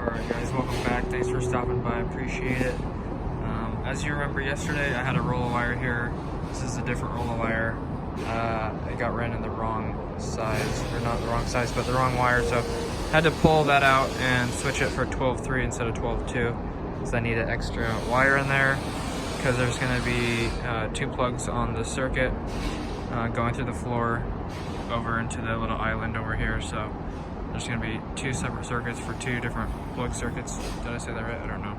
Alright guys, welcome back. Thanks for stopping by, appreciate it. As you remember yesterday, I had a roll of wire here. This is a different roll of wire. It got ran in the wrong size, or not the wrong size, but the wrong wire, so had to pull that out and switch it for 12.3 instead of 12.2, because I needed extra wire in there, because there's going to be 2 plugs on the circuit going through the floor over into the little island over here, so there's going to be 2 separate circuits for 2 different plug circuits. Did I say that right? I don't know.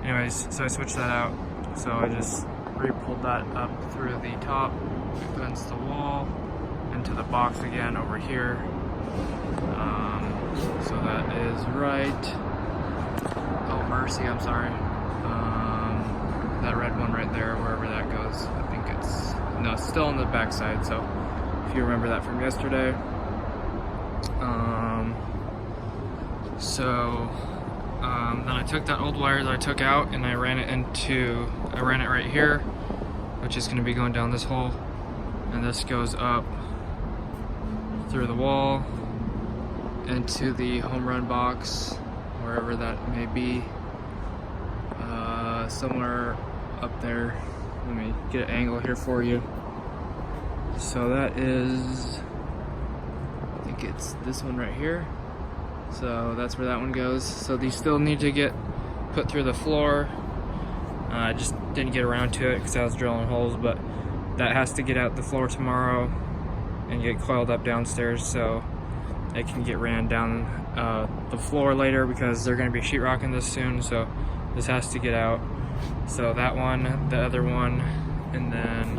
Anyways, so I switched that out. So I just re-pulled that up through the top against the wall into the box again over here. So that is right. Oh mercy, I'm sorry. That red one right there, wherever that goes. I think it's, no, it's still on the back side. So if you remember that from yesterday. Then I took that old wire that I took out and I ran it right here, which is going to be going down this hole, and this goes up through the wall into the home run box, wherever that may be, somewhere up there. Let me get an angle here for you. So that is, I think it's this one right here. So that's where that one goes. So these still need to get put through the floor. I just didn't get around to it because I was drilling holes, but that has to get out the floor tomorrow and get coiled up downstairs so it can get ran down the floor later, because they're going to be sheetrocking this soon, so this has to get out. So that one, the other one, and then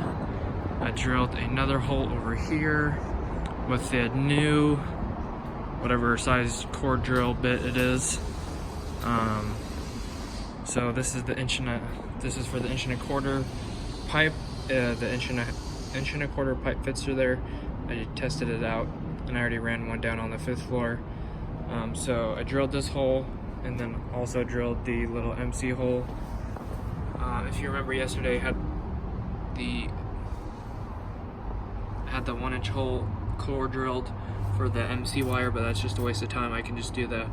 I drilled another hole over here with the new whatever size core drill bit it is. So this is the this is for the 1.25 inch pipe. The 1.25 inch pipe fits through there. I tested it out and I already ran one down on the 5th floor. So I drilled this hole and then also drilled the little MC hole. If you remember yesterday, I had the 1 inch hole core drilled for the MC wire, but that's just a waste of time. I can just do the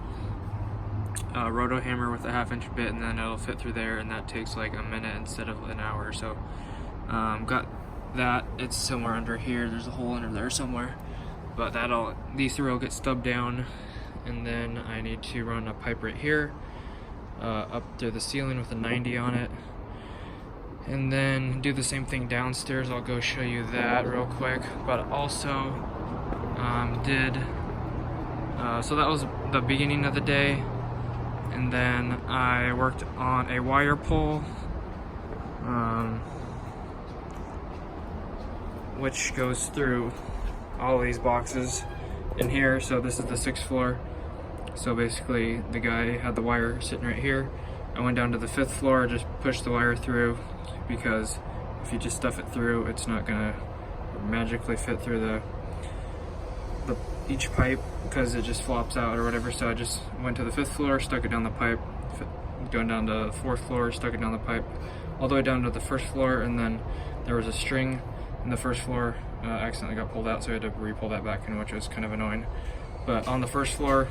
roto hammer with a 1/2 inch bit and then it'll fit through there, and that takes like a minute instead of an hour. So got that. It's somewhere under here. There's a hole under there somewhere, but these 3 will get stubbed down, and then I need to run a pipe right here up to the ceiling with a 90 on it, and then do the same thing downstairs. I'll go show you that real quick, but also so that was the beginning of the day, and then I worked on a wire pull, which goes through all these boxes in here. So this is the 6th floor. So basically the guy had the wire sitting right here. I went down to the 5th floor, just pushed the wire through, because if you just stuff it through, it's not gonna magically fit through each pipe, because it just flops out or whatever. So I just went to the 5th floor, stuck it down the pipe, going down to the 4th floor, stuck it down the pipe all the way down to the 1st floor, and then there was a string in the 1st floor, accidentally got pulled out, so I had to re-pull that back in, which was kind of annoying. But on the 1st floor,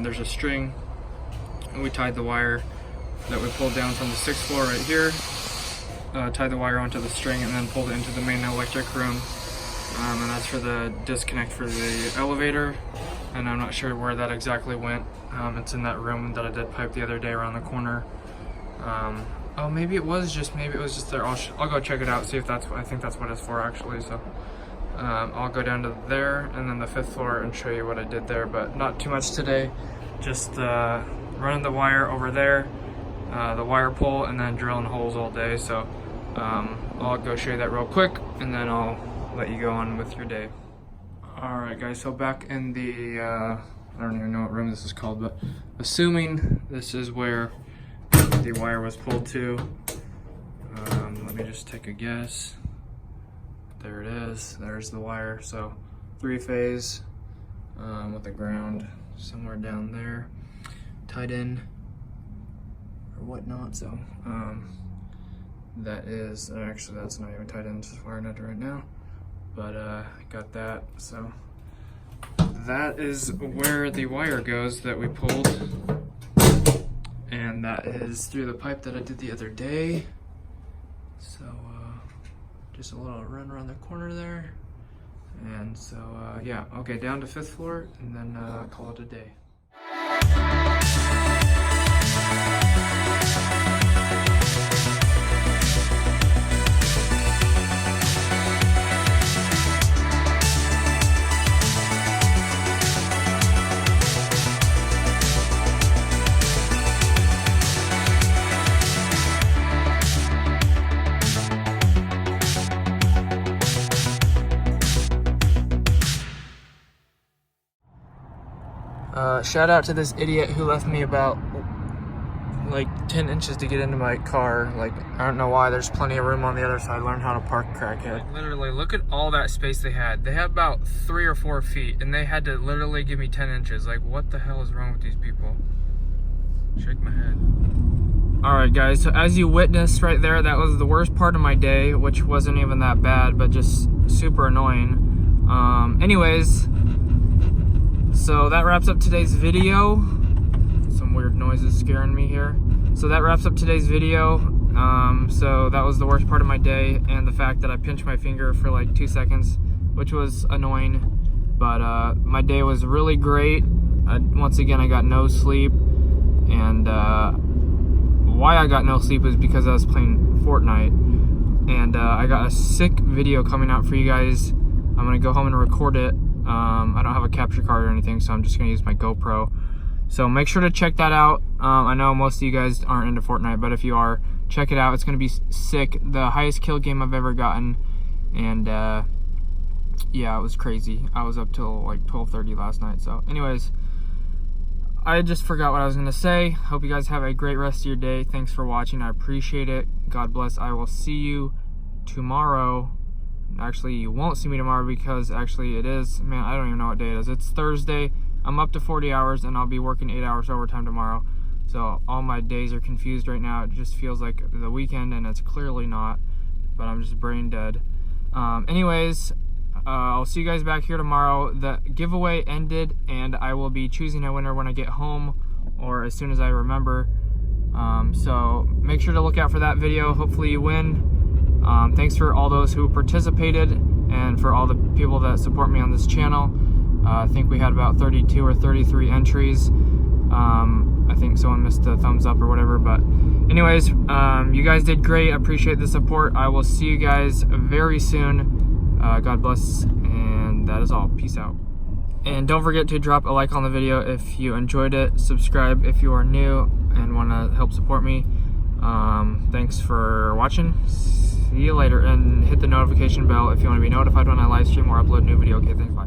there's a string, and we tied the wire that we pulled down from the 6th floor right here, tied the wire onto the string, and then pulled it into the main electric room. And that's for the disconnect for the elevator, and I'm not sure where that exactly went. It's in that room that I did pipe the other day around the corner. Oh, maybe it was just there. I'll go check it out, see if I think that's what it's for actually. So I'll go down to there and then the 5th floor and show you what I did there, but not too much today. Just running the wire over there, the wire pull, and then drilling holes all day. So I'll go show you that real quick, and then I'll let you go on with your day. Alright guys, so back in the, I don't even know what room this is called, but assuming this is where the wire was pulled to, let me just take a guess. There it is, there's the wire. So 3-phase with the ground somewhere down there, tied in or whatnot. So that is, actually that's not even tied in, just wiring it right now. But got that. So that is where the wire goes that we pulled. and that is through the pipe that I did the other day. So just a little run around the corner there. And so yeah, I'll get down to 5th floor and then call it a day. Shout out to this idiot who left me about like 10 inches to get into my car. Like, I don't know why, there's plenty of room on the other side. Learn how to park, crackhead. Like, literally, look at all that space they had. They had about 3 or 4 feet, and they had to literally give me 10 inches. Like, what the hell is wrong with these people? Shake my head. Alright guys, so as you witnessed right there, that was the worst part of my day, which wasn't even that bad, but just super annoying. Anyways, so that wraps up today's video. Some weird noises scaring me here. So that wraps up today's video. So that was the worst part of my day, and the fact that I pinched my finger for like 2 seconds, which was annoying. But my day was really great. Once again, I got no sleep, and why I got no sleep is because I was playing Fortnite, and I got a sick video coming out for you guys. I'm gonna go home and record it. I don't have a capture card or anything, so I'm just gonna use my GoPro. So make sure to check that out. I know most of you guys aren't into Fortnite, but if you are, check it out. It's gonna be sick. The highest kill game I've ever gotten, and yeah, it was crazy. I was up till like 12:30 last night. So anyways, I just forgot what I was gonna say. Hope you guys have a great rest of your day. Thanks for watching. I appreciate it. God bless. I will see you tomorrow. Actually, you won't see me tomorrow because actually it is, man, I don't even know what day it is. It's Thursday. I'm up to 40 hours and I'll be working 8 hours overtime tomorrow. So all my days are confused right now. It just feels like the weekend, and it's clearly not, but I'm just brain dead. Anyways, I'll see you guys back here tomorrow. The giveaway ended, and I will be choosing a winner when I get home or as soon as I remember. So make sure to look out for that video. Hopefully you win. Thanks for all those who participated and for all the people that support me on this channel. I think we had about 32 or 33 entries. I think someone missed a thumbs up or whatever, but anyways, you guys did great. I appreciate the support. I will see you guys very soon. God bless, and that is all. Peace out. And don't forget to drop a like on the video if you enjoyed it. Subscribe if you are new and want to help support me. Thanks for watching. See you later, and hit the notification bell if you want to be notified when I live stream or upload a new video. Okay, thanks, bye.